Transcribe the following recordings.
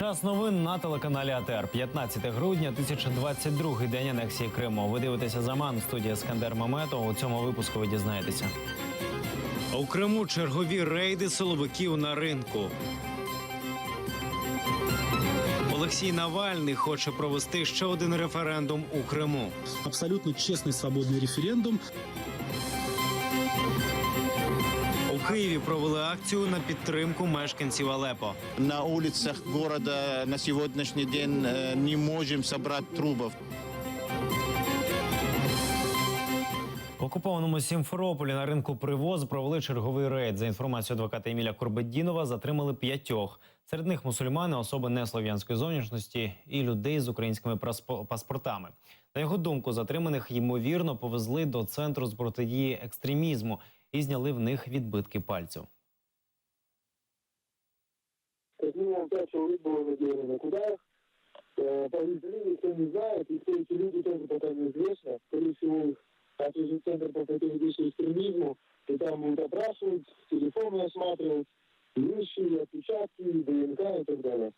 Час новин на телеканалі АТР. 15 грудня, 1022-й день анексії Криму. Ви дивитеся «Заман», студія Скандер Маметов. У цьому випуску ви дізнаєтеся. У Криму чергові рейди силовиків на ринку. Олексій Навальний хоче провести ще один референдум у Криму. Абсолютно честный, свободный референдум. У Києві провели акцію на підтримку мешканців Алеппо. На улицах города на сегодняшний день не можем собрать трупов. В окупованому Сімферополі на ринку «Привоз» провели черговий рейд. За інформацією адвоката Еміля Курбетдінова, затримали 5. Серед них мусульмани, особи неслов'янської зовнішності і людей з українськими паспортами. На його думку, затриманих, ймовірно, повезли до Центру з протидії екстремізму і зняли в них відбитки пальців. Как минимум 5 человек было задержано. Куда их повезли, никто не знает. И все эти люди тоже пока неизвестно. Скорее всего, их отвезут в Центр по противодействию экстремизму. И там будут опрашивать, телефоны осматривать, вещи, отпечатки, ДНК и так далее.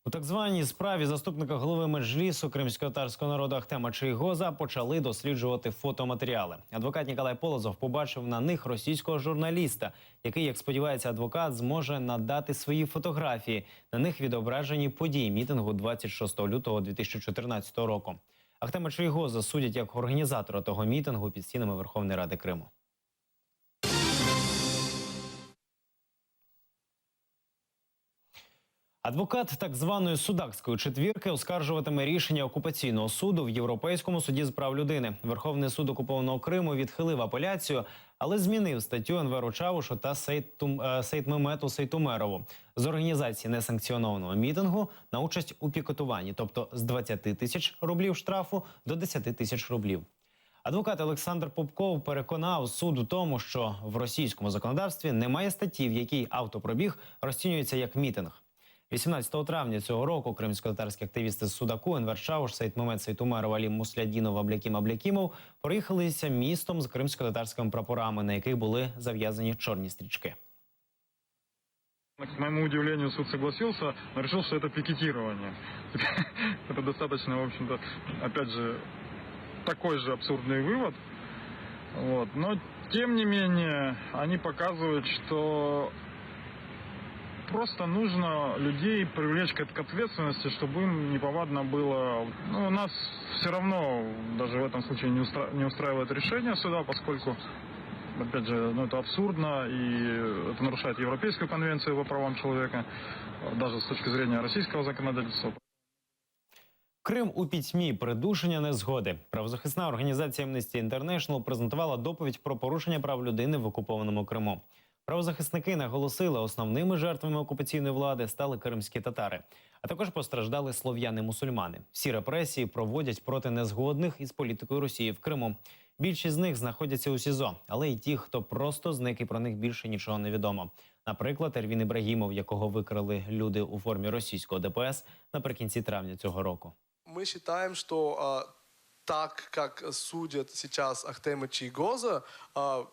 У так званій справі заступника голови Меджлісу кримськотатарського народу Ахтема Чийгоза почали досліджувати фотоматеріали. Адвокат Ніколай Полозов побачив на них російського журналіста, який, як сподівається адвокат, зможе надати свої фотографії. На них відображені події мітингу 26 лютого 2014 року. Ахтема Чийгоза судять як організатора того мітингу під стінами Верховної Ради Криму. Адвокат так званої судакської четвірки оскаржуватиме рішення окупаційного суду в Європейському суді з прав людини. Верховний суд окупованого Криму відхилив апеляцію, але змінив статтю Енверу Чавушу та Сейтмемету Сейтумерову з організації несанкціонованого мітингу на участь у пікетуванні, тобто з 20 тисяч рублів штрафу до 10 тисяч рублів. Адвокат Олександр Попков переконав суд у тому, що в російському законодавстві немає статті, в якій автопробіг розцінюється як мітинг. 18 травня цього року кримськотатарські активісти з Судаку Енвер Чавуш, Сейтмемет Сейтумеров, Алі Муслядінов, Аблякім Аблякімов проїхалися містом з кримськотатарськими прапорами, на яких були зав'язані чорні стрічки. К моему удивлению, суд согласился, но решил, что это пикетирование. Это достаточно, в общем-то, опять же, такой же абсурдный вывод. Вот. Но, тем не менее, они показывают, что просто нужно людей привлечь к ответственности, чтобы им неповадно было. Ну, нас все равно даже в этом случае не устраивает решение суда, поскольку, опять же, это абсурдно и это нарушает Европейскую конвенцию по правам человека, даже с точки зрения российского законодательства. Крим у пітьмі. Придушення незгоди. Правозахисна організація Amnesty International презентувала доповідь про порушення прав людини в окупованому Криму. Правозахисники наголосили, основними жертвами окупаційної влади стали кримські татари, а також постраждали слов'яни-мусульмани. Всі репресії проводять проти незгодних із політикою Росії в Криму. Більшість з них знаходяться у СІЗО, але й ті, хто просто зник і про них більше нічого не відомо. Наприклад, Ервін Ібрагімов, якого викрали люди у формі російського ДПС наприкінці травня цього року. Мы считаем, что так, как судят сейчас Ахтема Чийгоза,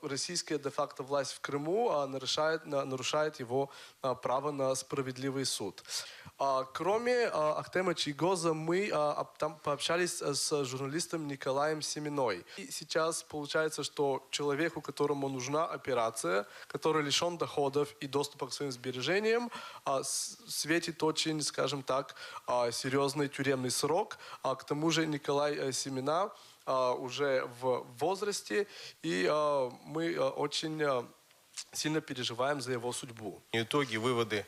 российская де-факто власть в Крыму нарушает его право на справедливый суд. Кроме Ахтема Чийгоза, мы там пообщались с журналистом Николаем Семеной. И сейчас получается, что человеку, которому нужна операция, который лишен доходов и доступа к своим сбережениям, светит очень, скажем так, серьезный тюремный срок. К тому же Николай Семена уже в возрасте, и мы очень сильно переживаем за его судьбу. Итоги, выводы,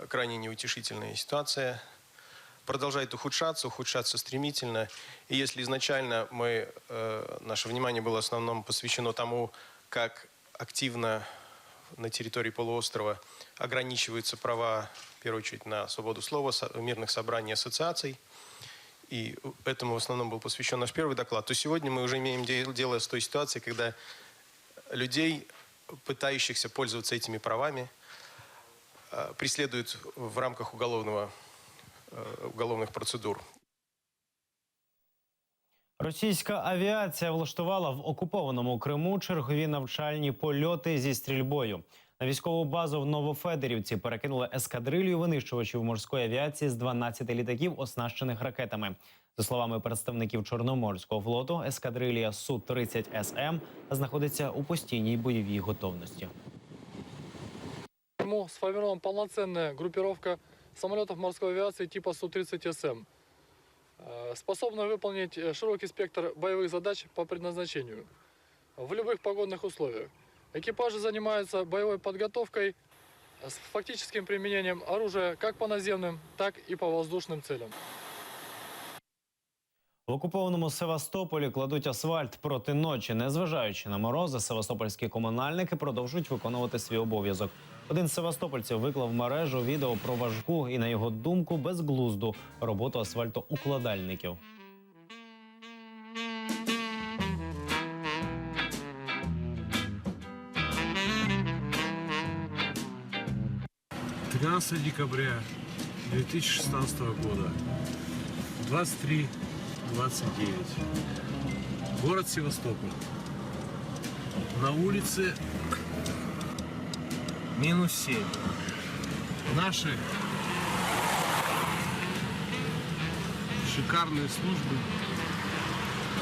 крайне неутешительная ситуация. Продолжает ухудшаться стремительно. И если изначально наше внимание было в основном посвящено тому, как активно на территории полуострова ограничиваются права, в первую очередь, на свободу слова, мирных собраний и ассоциаций, и этому в основном был посвящен наш первый доклад, то сегодня мы уже имеем дело с той ситуацией, когда людей, пытающихся пользоваться этими правами, преследуют в рамках уголовных процедур. Російська авіація влаштувала в окупованому Криму чергові навчальні польоти зі стрільбою. На військову базу в Новофедерівці перекинули ескадрилью винищувачів морської авіації з 12 літаків, оснащених ракетами. За словами представників Чорноморського флоту, ескадрилія Су-30СМ знаходиться у постійній бойовій готовності. Сформирована полноценная группировка самолетов морской авиации типа Су-30СМ, способная выполнить широкий спектр боевых задач по предназначению в любых погодных условиях. Экипажи занимаются боевой подготовкой с фактическим применением оружия как по наземным, так и по воздушным целям. В окупованому Севастополі кладуть асфальт проти ночі. Незважаючи на морози, севастопольські комунальники продовжують виконувати свій обов'язок. Один з севастопольців виклав в мережу відео про важку і, на його думку, безглузду роботу асфальтоукладальників. «13 декабря 2016 года, 23:29. Город Севастополь. На улице -7. Наши шикарные службы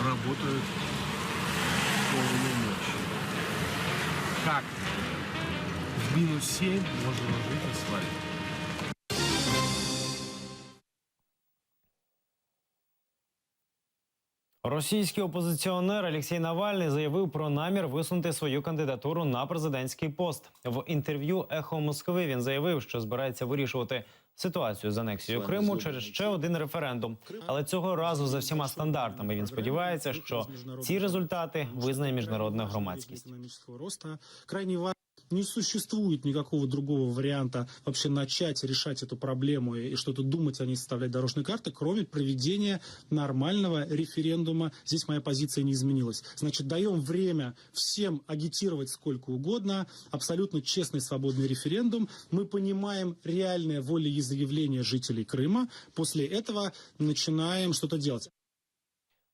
работают полную ночь. Как в -7 можно ложить асфальт? Російський опозиціонер Олексій Навальний заявив про намір висунути свою кандидатуру на президентський пост. В інтерв'ю «Ехо Москви» він заявив, що збирається вирішувати ситуацію з анексією Криму через ще один референдум. Але цього разу за всіма стандартами. Він сподівається, що ці результати визнає міжнародна громадськість. Не существует никакого другого варианта вообще начать решать эту проблему и что-то думать о ней, составлять дорожные карты, кроме проведения нормального референдума. Здесь моя позиция не изменилась. Значит, даем время всем агитировать сколько угодно. Абсолютно честный, свободный референдум. Мы понимаем реальное волеизъявление жителей Крыма. После этого начинаем что-то делать.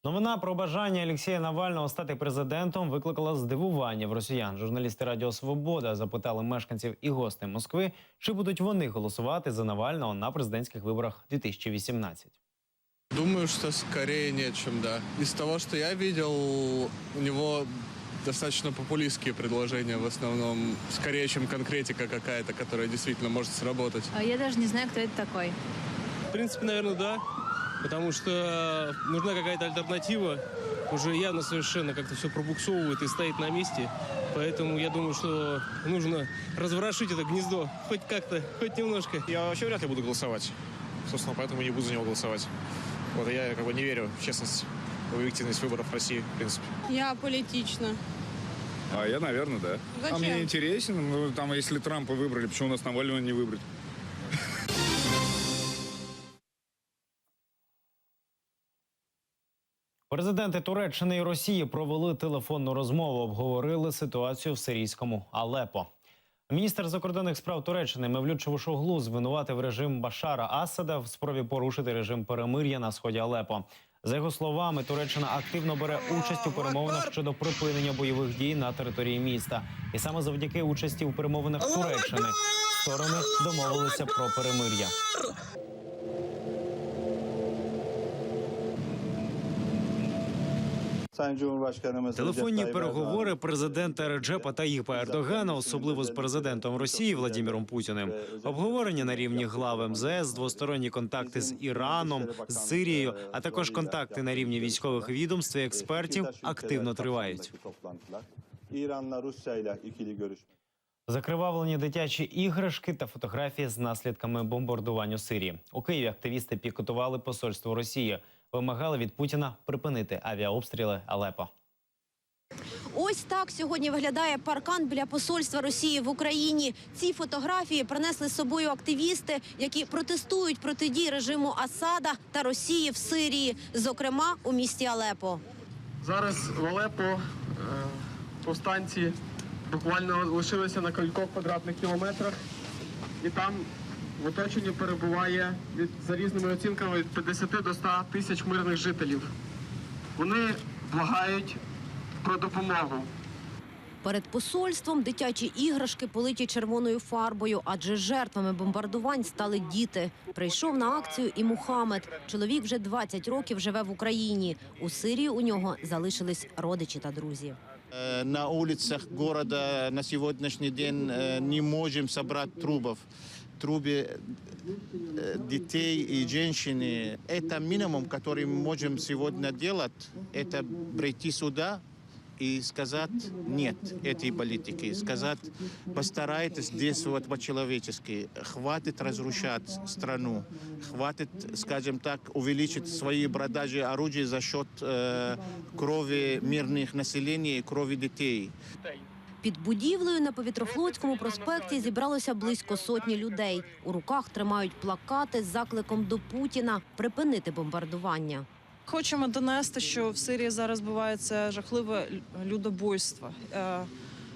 Новина про бажання Олексія Навального стати президентом викликала здивування в росіян. Журналісти Радіо Свобода запитали мешканців і гостей Москви, чи будуть вони голосувати за Навального на президентських виборах 2018. Думаю, что скорее нет, чем да. Из того, что я видел, у него достаточно популистские предложения в основном, скорее, чем конкретика какая-то, которая действительно может сработать. Я даже не знаю, кто это такой. В принципе, наверное, да. Потому что нужна какая-то альтернатива. Уже явно совершенно как-то все пробуксовывает и стоит на месте. Поэтому я думаю, что нужно разворошить это гнездо. Хоть как-то, хоть немножко. Я вообще вряд ли буду голосовать. Собственно, поэтому не буду за него голосовать. Вот, я как бы не верю в честность, в объективность выборов в России, в принципе. Я аполитична. А я, наверное, да. Зачем? А мне интересен. Ну, там, если Трампа выбрали, почему у нас Навального не выбрать? Президенти Туреччини і Росії провели телефонну розмову, обговорили ситуацію в сирійському Алепо. Міністр закордонних справ Туреччини Мевлют Чавушоглу звинуватив режим Башара Асада в спробі порушити режим перемир'я на сході Алепо. За його словами, Туреччина активно бере участь у перемовинах щодо припинення бойових дій на території міста. І саме завдяки участі у перемовинах Туреччини сторони домовилися про перемир'я. Телефонні переговори президента Реджепа Таїпа Ердогана, особливо з президентом Росії Владимиром Путіним, обговорення на рівні глав МЗС, двосторонні контакти з Іраном, з Сирією, а також контакти на рівні військових відомств і експертів активно тривають. Закривавлені дитячі іграшки та фотографії з наслідками бомбардувань у Сирії. У Києві активісти пікетували посольство Росії. Вимагали від Путіна припинити авіаобстріли Алепо. Ось так сьогодні виглядає паркан біля посольства Росії в Україні. Ці фотографії принесли з собою активісти, які протестують проти дій режиму Асада та Росії в Сирії, зокрема у місті Алепо. Зараз в Алепо повстанці буквально лишилися на кількох квадратних кілометрах. І там в оточенні перебуває, за різними оцінками, від 50 до 100 тисяч мирних жителів. Вони благають про допомогу. Перед посольством дитячі іграшки политі червоною фарбою, адже жертвами бомбардувань стали діти. Прийшов на акцію і Мухаммед. Чоловік вже 20 років живе в Україні. У Сирії у нього залишились родичі та друзі. На улицах города на сегодняшний день не можем собрать трупов. Трупы детей и женщин. Это минимум, который мы можем сегодня делать, это прийти сюда и сказать нет этой политике, сказать постарайтесь действовать по-человечески, хватит разрушать страну, хватит, скажем так, увеличить свои продажи оружия за счет крови мирных населения и крови детей. Під будівлею на Повітрофлотському проспекті зібралося близько сотні людей. У руках тримають плакати з закликом до Путіна припинити бомбардування. Хочемо донести, що в Сирії зараз відбувається жахливе людобойство.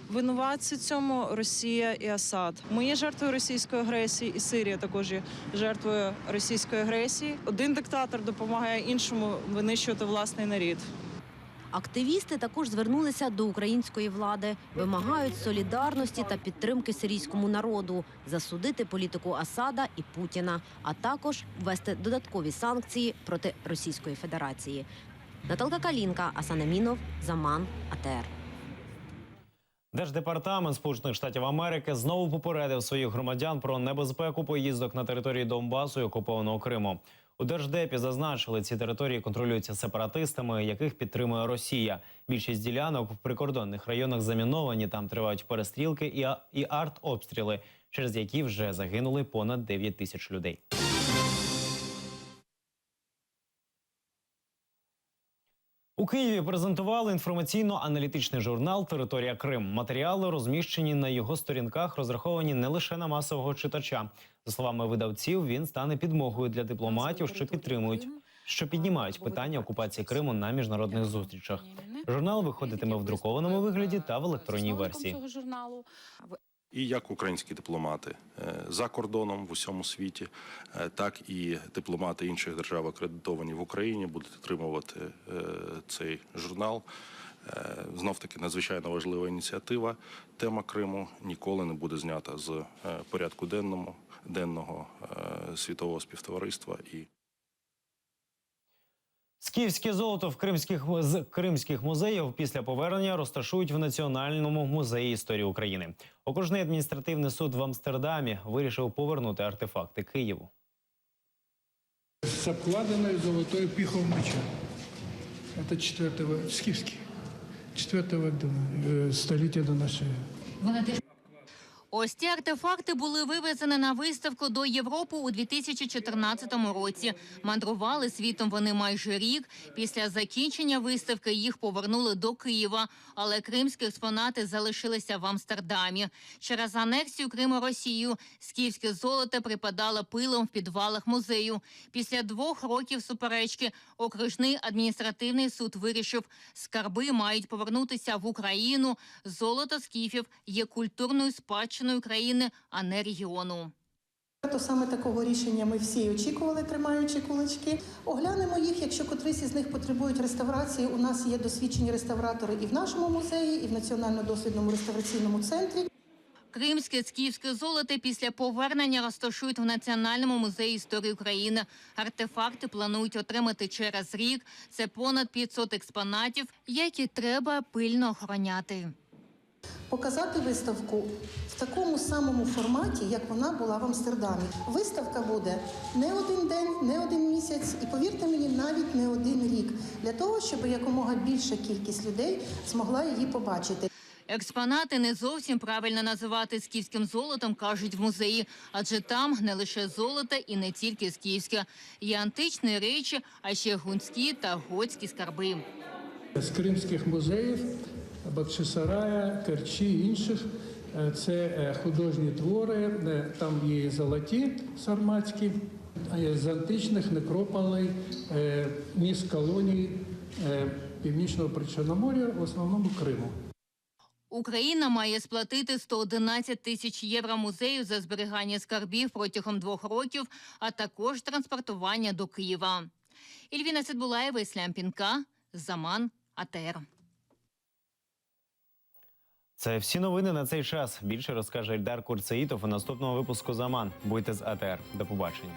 Винуватці цьому Росія і Асад. Ми є жертвою російської агресії, і Сирія також є жертвою російської агресії. Один диктатор допомагає іншому винищувати власний народ. Активісти також звернулися до української влади. Вимагають солідарності та підтримки сирійському народу, засудити політику Асада і Путіна, а також ввести додаткові санкції проти Російської Федерації. Наталка Калінка, Асан Амінов, Заман, АТР. Держдепартамент Сполучених Штатів Америки знову попередив своїх громадян про небезпеку поїздок на території Донбасу і окупованого Криму. У Держдепі зазначили, ці території контролюються сепаратистами, яких підтримує Росія. Більшість ділянок в прикордонних районах заміновані, там тривають перестрілки і артобстріли, через які вже загинули понад 9 тисяч людей. У Києві презентували інформаційно-аналітичний журнал «Територія Крим». Матеріали, розміщені на його сторінках, розраховані не лише на масового читача. За словами видавців, він стане підмогою для дипломатів, що піднімають питання окупації Криму на міжнародних зустрічах. Журнал виходитиме в друкованому вигляді та в електронній версії. І як українські дипломати за кордоном в усьому світі, так і дипломати інших держав, акредитовані в Україні, будуть отримувати цей журнал. Знов-таки надзвичайно важлива ініціатива. Тема Криму ніколи не буде знята з порядку денного світового співтовариства. Скіфське золото з кримських музеїв після повернення розташують в Національному музеї історії України. Окружний адміністративний суд в Амстердамі вирішив повернути артефакти Києву. С обкладенной золотой пихом меча. Это 4-го, скифский, 4-го століття до нашої. Ось ці артефакти були вивезені на виставку до Європи у 2014 році. Мандрували світом вони майже рік. Після закінчення виставки їх повернули до Києва, але кримські експонати залишилися в Амстердамі. Через анексію Криму Росією скіфське золото припадало пилом в підвалах музею. Після 2 років суперечки окружний адміністративний суд вирішив, скарби мають повернутися в Україну. Золото скіфів є культурною спадщиною країни, а не регіону. То саме такого рішення ми всі очікували, тримаючи кулачки. Оглянемо їх, якщо котрись із них потребують реставрації. У нас є досвідчені реставратори і в нашому музеї, і в Національно-дослідному реставраційному центрі. Кримське скіфське золото після повернення розташують в Національному музеї історії України. Артефакти планують отримати через рік. Це понад 500 експонатів, які треба пильно охороняти. Показати виставку в такому самому форматі, як вона була в Амстердамі. Виставка буде не один день, не один місяць і, повірте мені, навіть не один рік. Для того, щоб якомога більша кількість людей змогла її побачити. Експонати не зовсім правильно називати скіфським золотом, кажуть в музеї. Адже там не лише золото і не тільки скіфське. Є античні речі, а ще гунські та готські скарби. З кримських музеїв Бахчисарая, Керчі і інших – це художні твори, там є золоті сарматські, з античних некрополей, міст колоній Північного Причорномор'я, в основному Криму. Україна має сплатити 111 тисяч євро музею за зберігання скарбів протягом 2 років, а також транспортування до Києва. Ільвіна Сидбулаєва, Ислам Пінка, Заман, АТР. Це всі новини на цей час. Більше розкаже Ельдар Курцеїтов у наступному випуску «Заман». Будьте з АТР. До побачення.